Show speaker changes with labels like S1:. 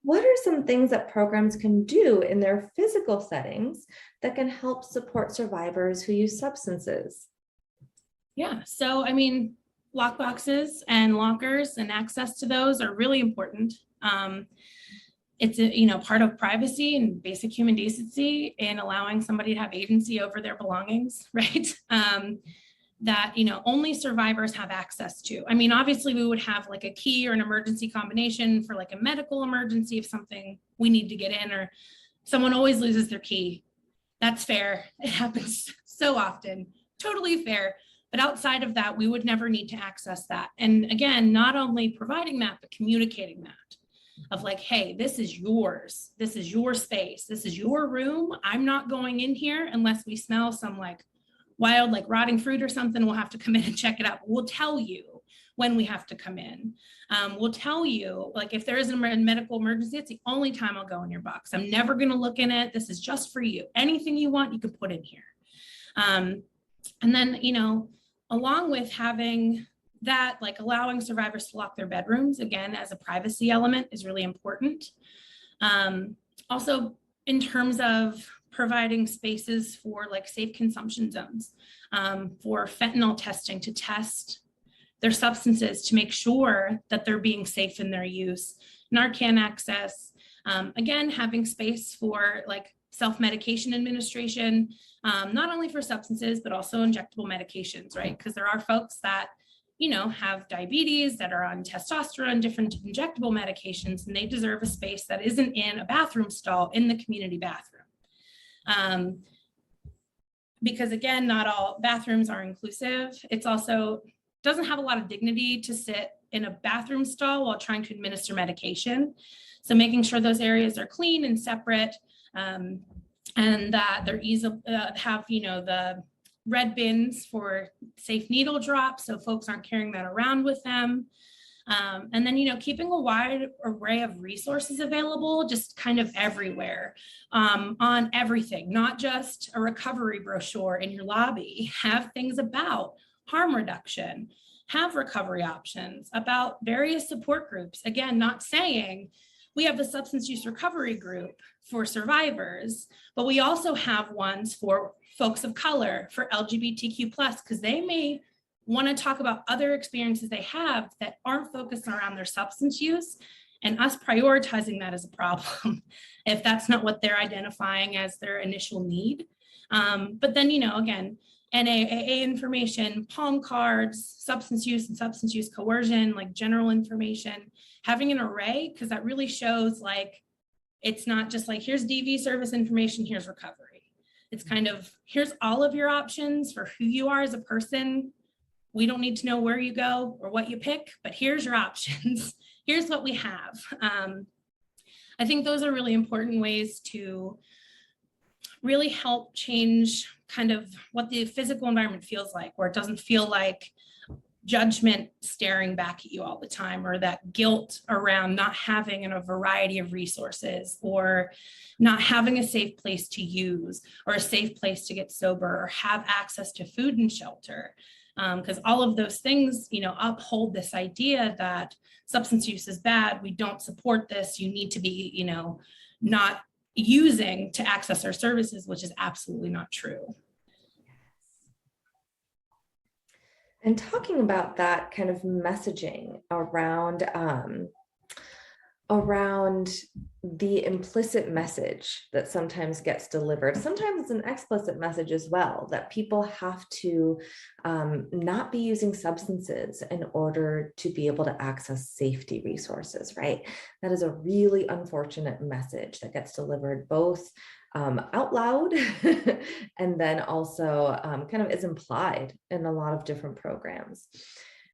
S1: what are some things that programs can do in their physical settings that can help support survivors who use substances?
S2: Yeah, so I mean, lockboxes and lockers and access to those are really important. It's a, part of privacy and basic human decency in allowing somebody to have agency over their belongings, right? That only survivors have access to. I mean, obviously we would have like a key or an emergency combination for like a medical emergency if something we need to get in, or someone always loses their key. That's fair. It happens so often. Totally fair. But outside of that, we would never need to access that. And again, not only providing that, but communicating that of like, hey, this is yours. This is your space. This is your room. I'm not going in here unless we smell some like wild, like rotting fruit or something. We'll have to come in and check it out. We'll tell you when we have to come in. We'll tell you, like, if there is a medical emergency, it's the only time I'll go in your box. I'm never going to look in it. This is just for you. Anything you want, you can put in here. And then, along with having that, like allowing survivors to lock their bedrooms, again, as a privacy element is really important. Also, in terms of providing spaces for like safe consumption zones, for fentanyl testing to test their substances to make sure that they're being safe in their use, Narcan access, again, having space for like self-medication administration, not only for substances, but also injectable medications, right? Because there are folks that, have diabetes, that are on testosterone, different injectable medications, and they deserve a space that isn't in a bathroom stall in the community bathroom. Because again, not all bathrooms are inclusive. It's also doesn't have a lot of dignity to sit in a bathroom stall while trying to administer medication. So making sure those areas are clean and separate, and that they're easy, have, the red bins for safe needle drops, so folks aren't carrying that around with them. And then, keeping a wide array of resources available, just kind of everywhere, on everything, not just a recovery brochure in your lobby. Have things about harm reduction, have recovery options, about various support groups. Again, not saying we have the substance use recovery group for survivors, but we also have ones for folks of color, for LGBTQ+, because they may want to talk about other experiences they have that aren't focused around their substance use, and us prioritizing that as a problem if that's not what they're identifying as their initial need. But then, again, NAAA information, palm cards, substance use and substance use coercion, like general information, having an array, because that really shows like, it's not just like, here's DV service information, here's recovery. It's kind of, here's all of your options for who you are as a person. We don't need to know where you go or what you pick, but here's your options. Here's what we have. I think those are really important ways to really help change kind of what the physical environment feels like, where it doesn't feel like judgment staring back at you all the time, or that guilt around not having a variety of resources, or not having a safe place to use, or a safe place to get sober, or have access to food and shelter. Because all of those things, uphold this idea that substance use is bad. We don't support this. You need to be, not using to access our services, which is absolutely not true.
S1: And talking about that kind of messaging around the implicit message that sometimes gets delivered. Sometimes it's an explicit message as well, that people have to not be using substances in order to be able to access safety resources, right? That is a really unfortunate message that gets delivered both out loud and then also kind of is implied in a lot of different programs.